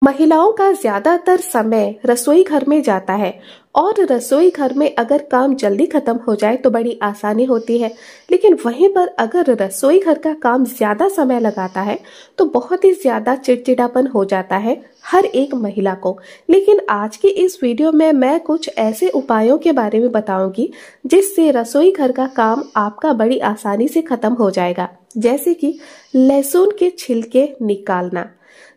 महिलाओं का ज्यादातर समय रसोई घर में जाता है और रसोई घर में अगर काम जल्दी खत्म हो जाए तो बड़ी आसानी होती है। लेकिन वहीं पर अगर रसोई घर का काम ज्यादा समय लगाता है तो बहुत ही ज्यादा चिड़चिड़ापन हो जाता है हर एक महिला को। लेकिन आज की इस वीडियो में मैं कुछ ऐसे उपायों के बारे में बताऊंगी जिससे रसोई घर का काम आपका बड़ी आसानी से खत्म हो जाएगा। जैसे कि लहसुन के छिलके निकालना।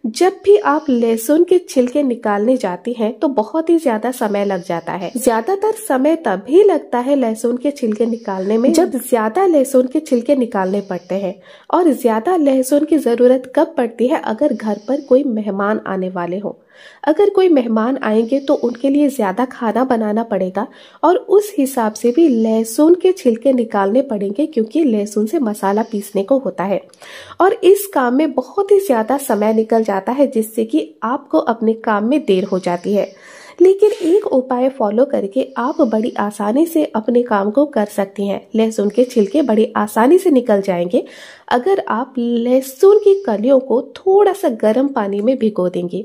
जब भी आप लहसुन के छिलके निकालने जाती हैं तो बहुत ही ज्यादा समय लग जाता है। ज्यादातर समय तभी लगता है लहसुन के छिलके निकालने में जब ज्यादा लहसुन के छिलके निकालने पड़ते हैं। और ज्यादा लहसुन की जरूरत कब पड़ती है? अगर घर पर कोई मेहमान आने वाले हो। अगर कोई मेहमान आएंगे तो उनके लिए ज्यादा खाना बनाना पड़ेगा और उस हिसाब से भी लहसुन के छिलके निकालने पड़ेंगे, क्योंकि लहसुन से मसाला पीसने को होता है और इस काम में बहुत ही ज्यादा समय निकल जाता है, जिससे कि आपको अपने काम में देर हो जाती है। लेकिन एक उपाय फॉलो करके आप बड़ी आसानी से अपने काम को कर सकती हैं। लहसुन के छिलके बड़ी आसानी से निकल जाएंगे अगर आप लहसुन की कलियों को थोड़ा सा गर्म पानी में भिगो देंगे।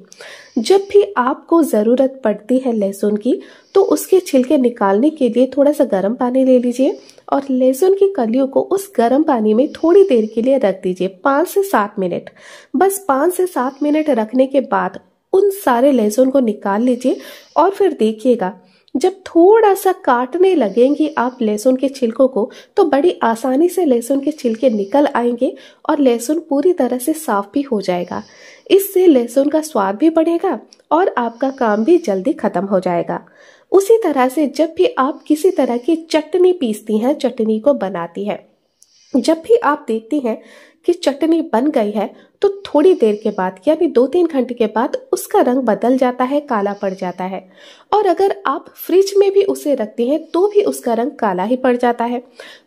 जब भी आपको जरूरत पड़ती है लहसुन की तो उसके छिलके निकालने के लिए थोड़ा सा गर्म पानी ले लीजिए और लहसुन की कलियों को उस गर्म पानी में थोड़ी देर के लिए रख दीजिए, 5 से 7 मिनट। बस 5 से 7 मिनट रखने के बाद उन सारे लहसुन को निकाल लीजिए और फिर देखिएगा जब थोड़ा सा काटने लगेंगी आप लहसुन के छिलकों को तो बड़ी आसानी से लहसुन के छिलके निकल आएंगे और लहसुन पूरी तरह से साफ भी हो जाएगा। इससे लहसुन का स्वाद भी बढ़ेगा और आपका काम भी जल्दी खत्म हो जाएगा। उसी तरह से जब भी आप किसी तरह की चटनी पीसती हैं, चटनी को बनाती हैं, जब भी आप देखती हैं कि चटनी बन गई है तो थोड़ी देर के बाद यानी 2-3 घंटे के बाद उसका रंग बदल जाता है, काला पड़ जाता है। और अगर आप फ्रिज में भी उसे रखती हैं तो भी उसका रंग काला ही पड़ जाता है।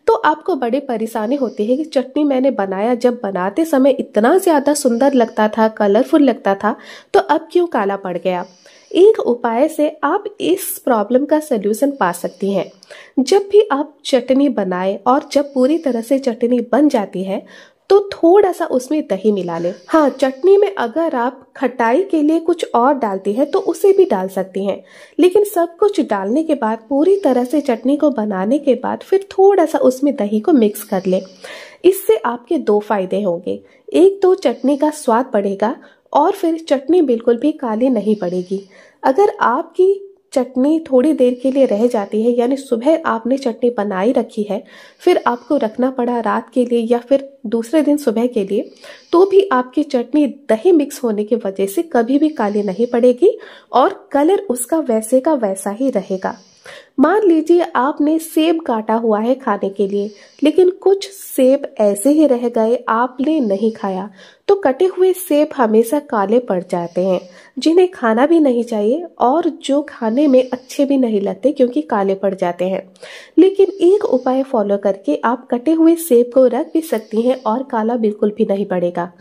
तो आपको बड़ी परेशानी होती है कि चटनी मैंने बनाया, जब बनाते समय इतना ज्यादा सुंदर लगता था, कलरफुल लगता था, तो अब क्यों काला पड़ गया? एक उपाय से आप इस प्रॉब्लम का सलूशन पा सकती हैं। जब भी आप चटनी बनाएं और जब पूरी तरह से चटनी बन जाती है तो थोड़ा सा उसमें दही मिला लें। हाँ, चटनी में अगर आप खटाई के लिए कुछ और डालती हैं तो उसे भी डाल सकती हैं, लेकिन सब कुछ डालने के बाद पूरी तरह से चटनी को बनाने के बाद फिर थोड़ा सा उसमें दही को मिक्स कर लें। इससे आपके 2 फायदे होंगे। एक तो चटनी का स्वाद बढ़ेगा और फिर चटनी बिल्कुल भी काली नहीं पड़ेगी। अगर आपकी चटनी थोड़ी देर के लिए रह जाती है, यानी सुबह आपने चटनी बनाई रखी है फिर आपको रखना पड़ा रात के लिए या फिर दूसरे दिन सुबह के लिए, तो भी आपकी चटनी दही मिक्स होने की वजह से कभी भी काली नहीं पड़ेगी और कलर उसका वैसे का वैसा ही रहेगा। मान लीजिए आपने सेब काटा हुआ है खाने के लिए, लेकिन कुछ सेब ऐसे ही रह गए, आपने नहीं खाया, तो कटे हुए सेब हमेशा काले पड़ जाते हैं, जिन्हें खाना भी नहीं चाहिए और जो खाने में अच्छे भी नहीं लगते क्योंकि काले पड़ जाते हैं। लेकिन एक उपाय फॉलो करके आप कटे हुए सेब को रख भी सकती हैं और काला बिल्कुल भी नहीं पड़ेगा।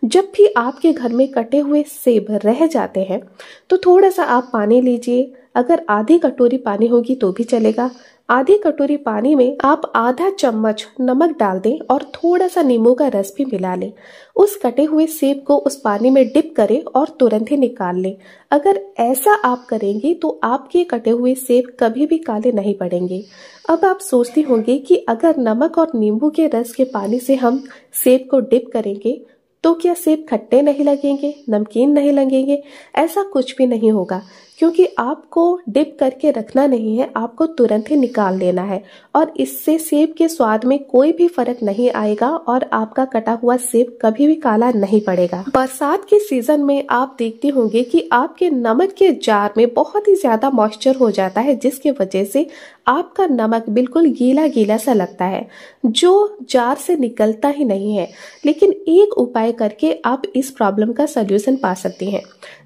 जब भी आपके घर में कटे हुए सेब रह जाते हैं तो थोड़ा सा आप पानी लीजिए। अगर आधी कटोरी पानी होगी तो भी चलेगा। आधी कटोरी पानी में आप आधा चम्मच नमक डाल दें और थोड़ा सा नींबू का रस भी मिला लें। उस कटे हुए सेब को उस पानी में डिप करें और तुरंत ही निकाल लें। अगर ऐसा आप करेंगे तो आपके कटे हुए सेब कभी भी काले नहीं पड़ेंगे। अब आप सोचती होंगी कि अगर नमक और नींबू के रस के पानी से हम सेब को डिप करेंगे तो क्या सेब खट्टे नहीं लगेंगे, नमकीन नहीं लगेंगे? ऐसा कुछ भी नहीं होगा, क्योंकि आपको डिप करके रखना नहीं है, आपको तुरंत ही निकाल लेना है और इससे सेब के स्वाद में कोई भी फर्क नहीं आएगा और आपका कटा हुआ सेब कभी भी काला नहीं पड़ेगा। बरसात के सीजन में आप देखती होंगे कि आपके नमक के जार में बहुत ही ज्यादा मॉइस्चर हो जाता है, जिसके वजह से आपका नमक बिल्कुल गीला गीला सा लगता है, जो जार से निकलता ही नहीं है। लेकिन एक उपाय करके आप इस प्रॉब्लम का सलूशन पा सकती हैं।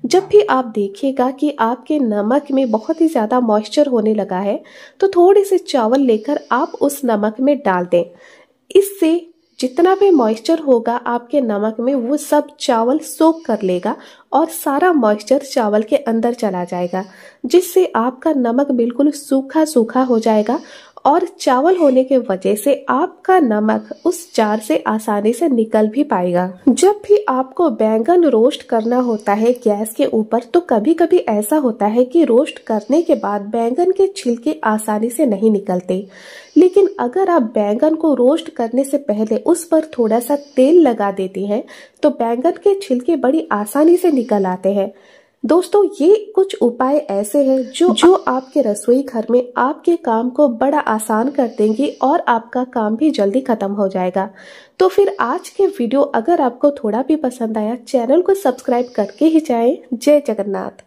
जब भी आप देखिएगा कि आपके नमक में बहुत ही ज्यादा मॉइस्चर होने लगा है तो थोड़े से चावल लेकर आप उस नमक में डाल दें। इससे जितना भी मॉइस्चर होगा आपके नमक में वो सब चावल सोख कर लेगा और सारा मॉइस्चर चावल के अंदर चला जाएगा, जिससे आपका नमक बिल्कुल सूखा सूखा हो जाएगा और चावल होने के वजह से आपका नमक उस जार से आसानी से निकल भी पाएगा। जब भी आपको बैंगन रोस्ट करना होता है गैस के ऊपर, तो कभी कभी ऐसा होता है कि रोस्ट करने के बाद बैंगन के छिलके आसानी से नहीं निकलते, लेकिन अगर आप बैंगन को रोस्ट करने से पहले उस पर थोड़ा सा तेल लगा देती हैं तो बैंगन के छिलके बड़ी आसानी से निकल आते हैं। दोस्तों, ये कुछ उपाय ऐसे हैं जो आपके रसोई घर में आपके काम को बड़ा आसान कर देंगे और आपका काम भी जल्दी खत्म हो जाएगा। तो फिर आज के वीडियो अगर आपको थोड़ा भी पसंद आया, चैनल को सब्सक्राइब करके ही जाएं। जय जगन्नाथ।